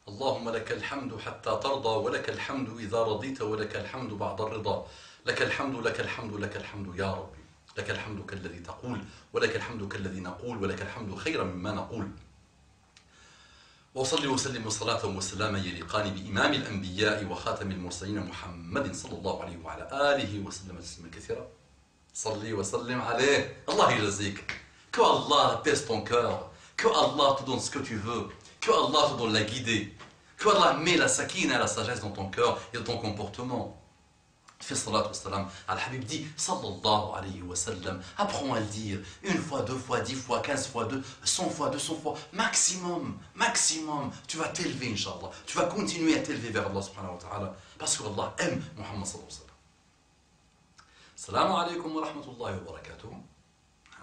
اللهم لك الحمد حتى ترضى ولك الحمد إذا رضيت ولك الحمد بعد الرضا. لك الحمد لك الحمد لك الحمد يا ربي. لك الحمد كالذي تقول ولك الحمد كالذي نقول ولك الحمد خيرا مما نقول. وأصلي وسلم صلاة وسلاما يليقان بإمام الأنبياء وخاتم المرسلين محمد صلى الله عليه وعلى آله وسلم تسليما كثيرا. صلي وسلم عليه. الله يجزيك. Que Allah apaise ton cœur. Que Allah te donne ce que tu veux. Que Allah te donne la guidée. Que Allah met la sakina et la sagesse dans ton cœur et dans ton comportement. Fais salat wa salam. Al-Habib dit, sallallahu alayhi wa sallam, apprends à le dire, une fois, 2 fois, 10 fois, 15 fois, 100 fois, 200 fois, maximum, tu vas t'élever, Inch'Allah. Tu vas continuer à t'élever vers Allah subhanahu wa ta'ala, parce que Allah aime Muhammad sallallahu alayhi wa sallam. Salam alaykum wa rahmatullahi wa barakatuh.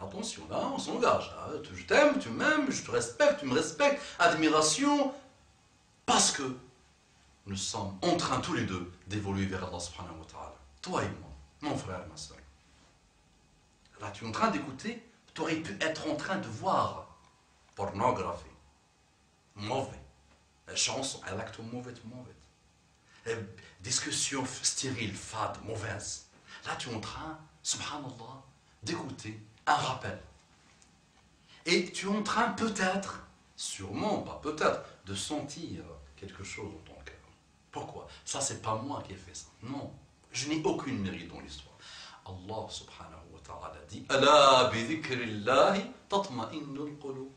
Attention, là, on s'engage. Je t'aime, tu m'aimes, je te respecte, tu me respectes. Admiration, parce que nous sommes en train tous les deux d'évoluer vers Allah subhanahu wa ta'ala. Toi et moi, mon frère et ma soeur. Là, tu es en train d'écouter, tu aurais pu être en train de voir pornographie. Mauvais. Chanson, elle acte mauvais. Discussion stérile, fade, mauvaise. Là, tu es en train, subhanallah, d'écouter un rappel. Et tu es en train peut-être, sûrement, pas peut-être, de sentir quelque chose dans ton cœur. Pourquoi? Ça, c'est pas moi qui ai fait ça. Non, je n'ai aucune mérite dans l'histoire. Allah subhanahu wa ta'ala dit Ala bi dhikrillahi tatma'innul qulub.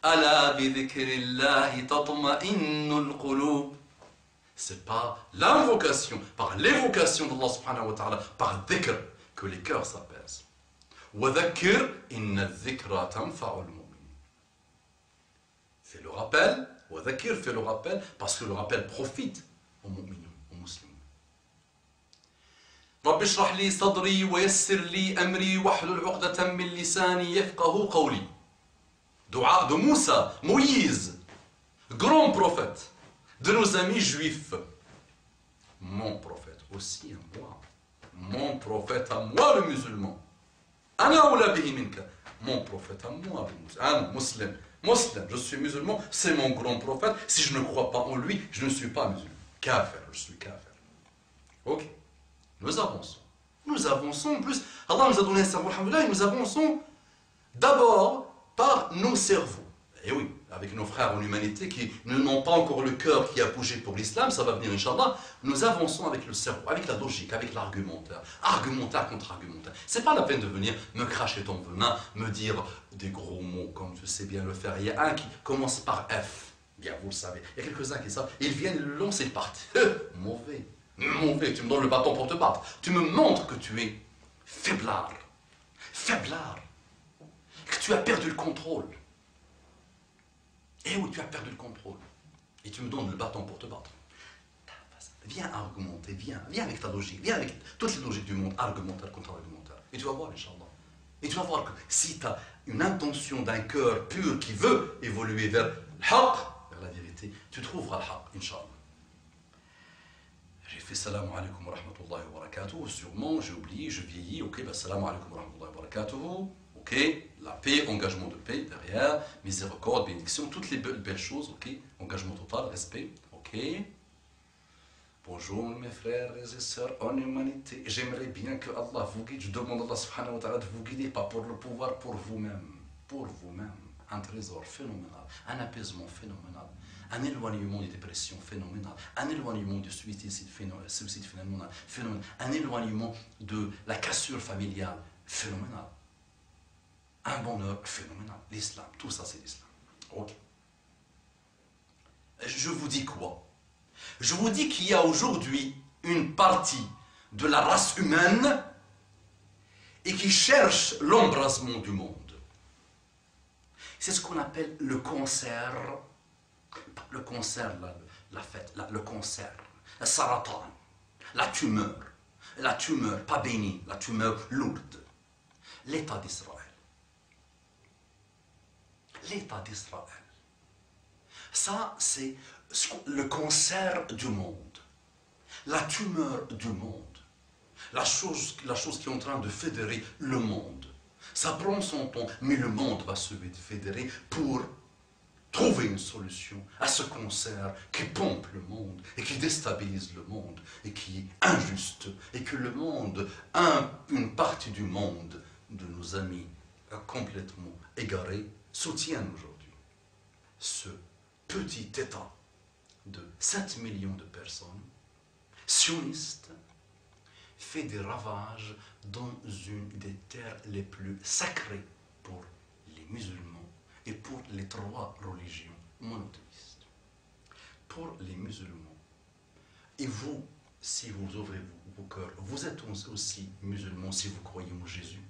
Ala bi dhikrillahi tatma'innul qulub. C'est par l'invocation, par l'évocation d'Allah subhanahu wa ta'ala, par dhikr, que les cœurs s'apaisent. Wa dhakir inna dhikra tanfa'ul mu'min. Fais le rappel. وذكر fait le rappel parce que le rappel profite aux mu'minun, aux musulmans. رب اشرح لي صدري ويسر لي أمري واحلل عقدة من لساني يفقهوا قولي. Dua de Moussa, Moïse, grand prophète de nos amis juifs. Mon prophète aussi à moi. Mon prophète à moi le musulman. أنا أولى به منك. Mon prophète à moi le musulman. أنا مسلم. Muslim, je suis musulman, c'est mon grand prophète. Si je ne crois pas en lui, je ne suis pas musulman. Kafir, je suis kafir. Ok, nous avançons. Nous avançons en plus. Allah nous a donné un cerveau, alhamdoulilah, et nous avançons d'abord par nos cerveaux. Et oui, avec nos frères en humanité qui n'ont pas encore le cœur qui a bougé pour l'islam, ça va venir, Inch'Allah. Nous avançons avec le cerveau, avec la logique, avec l'argumentaire. Argumentaire contre argumentaire. C'est pas la peine de venir me cracher ton venin, me dire des gros mots comme tu sais bien le faire. Il y a un qui commence par F. Bien, vous le savez. Il y a quelques-uns qui savent. Ils viennent le lancer par mauvais. Mauvais. Tu me donnes le bâton pour te battre. Tu me montres que tu es faiblard. Faiblard. Que tu as perdu le contrôle. Et où tu as perdu le contrôle. Et tu me donnes le bâton pour te battre. Viens argumenter, viens avec ta logique, viens avec toutes les logiques du monde, argumentaire contre argumentaire. Et tu vas voir, Inch'Allah. Et tu vas voir que si tu as une intention d'un cœur pur qui veut évoluer vers le haqq, vers la vérité, tu trouveras le haqq, Inch'Allah. J'ai fait salam alaikum wa rahmatullahi wa barakatuh. Sûrement, j'ai oublié, je vieillis. Ok, bah salam alaikum wa rahmatullahi wa barakatuh. Ok, la paix, engagement de paix derrière, miséricorde, bénédiction, toutes les belles choses, ok, engagement total, respect, ok. Bonjour mes frères et sœurs en humanité, j'aimerais bien que Allah vous guide, je demande à Allah subhanahu wa ta'ala de vous guider, pas pour le pouvoir, pour vous-même, un trésor phénoménal, un apaisement phénoménal, un éloignement des dépressions phénoménal, un éloignement du suicide phénoménal, un éloignement de la cassure familiale phénoménale. Un bonheur phénoménal. L'islam, tout ça c'est l'islam. Ok. Je vous dis quoi? Je vous dis qu'il y a aujourd'hui une partie de la race humaine et qui cherche l'embrasement du monde. C'est ce qu'on appelle le cancer. Le cancer, la fête, le cancer, le saratan, la tumeur pas bénie, la tumeur lourde. L'État d'Israël. L'État d'Israël. Ça, c'est le cancer du monde, la tumeur du monde, la chose qui est en train de fédérer le monde. Ça prend son temps, mais le monde va se fédérer pour trouver une solution à ce concert qui pompe le monde et qui déstabilise le monde et qui est injuste et que le monde, une partie du monde de nos amis complètement égarés, soutiennent aujourd'hui. Ce petit État de 7 millions de personnes, sionistes, fait des ravages dans une des terres les plus sacrées pour les musulmans et pour les 3 religions monothéistes. Pour les musulmans, et vous, si vous ouvrez vos cœurs, vous êtes aussi musulmans si vous croyez en Jésus.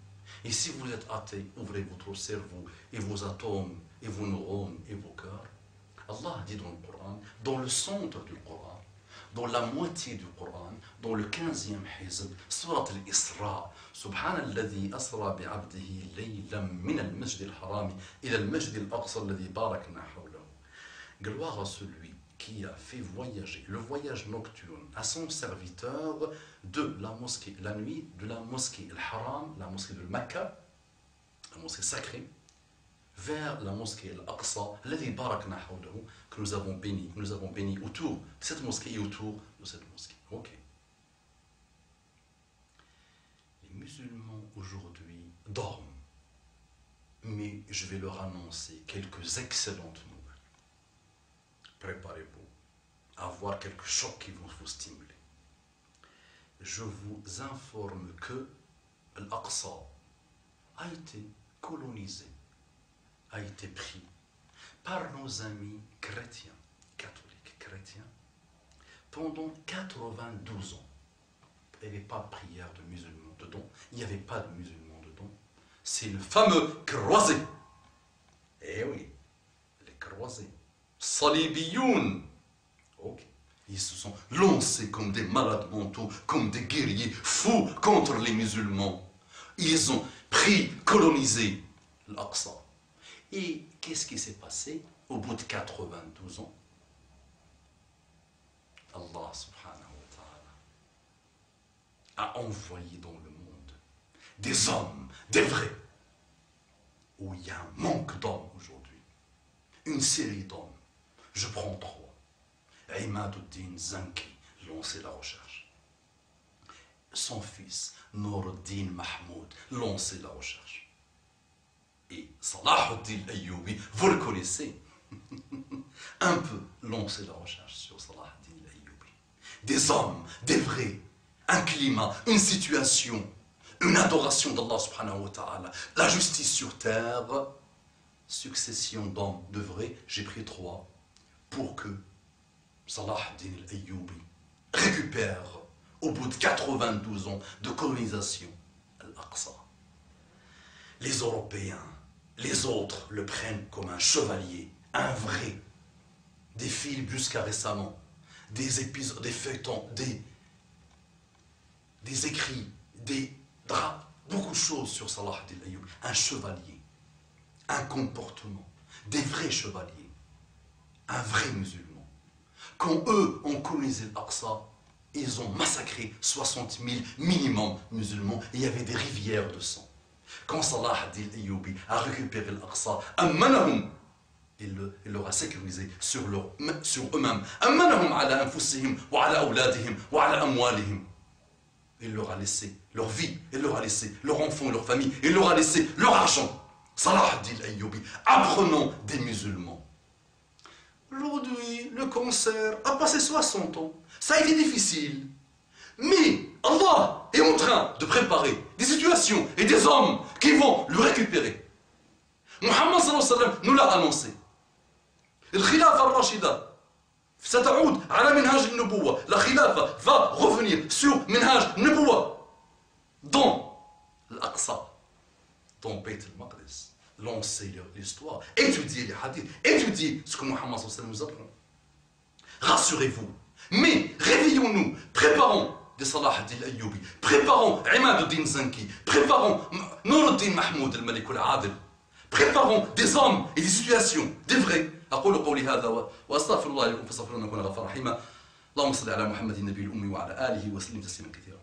Et si vous êtes athée, ouvrez votre cerveau et vos atomes et vos neurones et vos cœurs. Allah dit dans le Coran, dans le centre du Coran, dans la moitié du Coran, dans le 15e hizb, surat al-Isra, سبحان الذي أسرى بعبده ليلا من المسجد الحرام إلى المسجد الأقصى الذي باركنا حوله. Gloire à celui qui a fait voyager le voyage nocturne à son serviteur de la mosquée, la nuit de la mosquée al-Haram, la mosquée de Mecca, la mosquée sacrée, vers la mosquée al-Aqsa, الذي باركنا حوله, que nous avons béni autour de cette mosquée et autour de cette mosquée. Ok. Les musulmans aujourd'hui dorment, mais je vais leur annoncer quelques excellentes nouvelles. Préparez-vous à avoir quelques chocs qui vont vous stimuler. Je vous informe que l'Aqsa a été colonisé, a été pris par nos amis chrétiens, catholiques chrétiens, pendant 92 ans. Il n'y avait pas de prière de musulmans dedans, il n'y avait pas de musulmans dedans. C'est le fameux croisé. Eh oui, les croisés. Salibiyoun. Ok. Ils se sont lancés comme des malades mentaux, comme des guerriers fous contre les musulmans. Ils ont pris, colonisé l'Aqsa. Et qu'est-ce qui s'est passé au bout de 92 ans? Allah subhanahu wa ta'ala a envoyé dans le monde des hommes, des vrais, où il y a un manque d'hommes aujourd'hui. Une série d'hommes. Je prends 3. Imaduddin Zanki, lancé la recherche. Son fils, Nouruddin Mahmoud, lancé la recherche. Et Salahuddin Ayyoubi, vous le connaissez, un peu lancé la recherche sur Salahuddin Ayyoubi. Des hommes, des vrais, un climat, une situation, une adoration d'Allah subhanahu wa ta'ala, la justice sur terre, succession d'hommes de vrais, j'ai pris 3 pour que Salahuddin Ayyoubi récupère au bout de 92 ans de colonisation Al-Aqsa. Les Européens, les autres le prennent comme un chevalier, un vrai. Des films jusqu'à récemment, des épisodes, des feuilletons, des écrits, des draps, beaucoup de choses sur Salahuddin Ayyoubi. Un chevalier, un comportement, des vrais chevaliers, un vrai musulman. Quand eux ont colonisé l'Aqsa, ils ont massacré 60 000 minimum musulmans et il y avait des rivières de sang. Quand Salahuddin Ayyoubi a récupéré l'Aqsa, ammanahum, il leur a sécurisé sur eux-mêmes. Ammanahum ala anfusihim wa ala awladihim wa ala amwalihim. Il leur a laissé leur vie, il leur a laissé leurs enfants, leur famille, il leur a laissé leur argent. Salahuddin Ayyoubi, apprenant des musulmans. Aujourd'hui, le concert a passé 60 ans. Ça a été difficile. Mais Allah est en train de préparer des situations et des hommes qui vont le récupérer. Muhammad sallallahu alayhi wa sallam nous l'a annoncé. Le khilafa al-Rashida ستعود على منهاج النبوة. La khilafa va revenir sur minhaj nubuwa dans l'Aqsa, dans Beit al-Maqdis. Lancer l'histoire, étudier les hadiths, étudier ce que Muhammad sallallahu alayhi wa sallam nous apprend. Rassurez-vous, mais réveillons-nous, préparons des Salahuddin Ayyoubi, préparons Imaduddin Zanki, préparons Nouruddin Mahmoud al-Malik al-Adil, préparons des hommes et des situations, des vrais. أقول قولي هذا وأستغفر الله لكم فاستغفروه إنه كان غفارا رحيما. اللهم صل على محمد النبي الأمي وعلى آله وسلم تسليما كثيرا.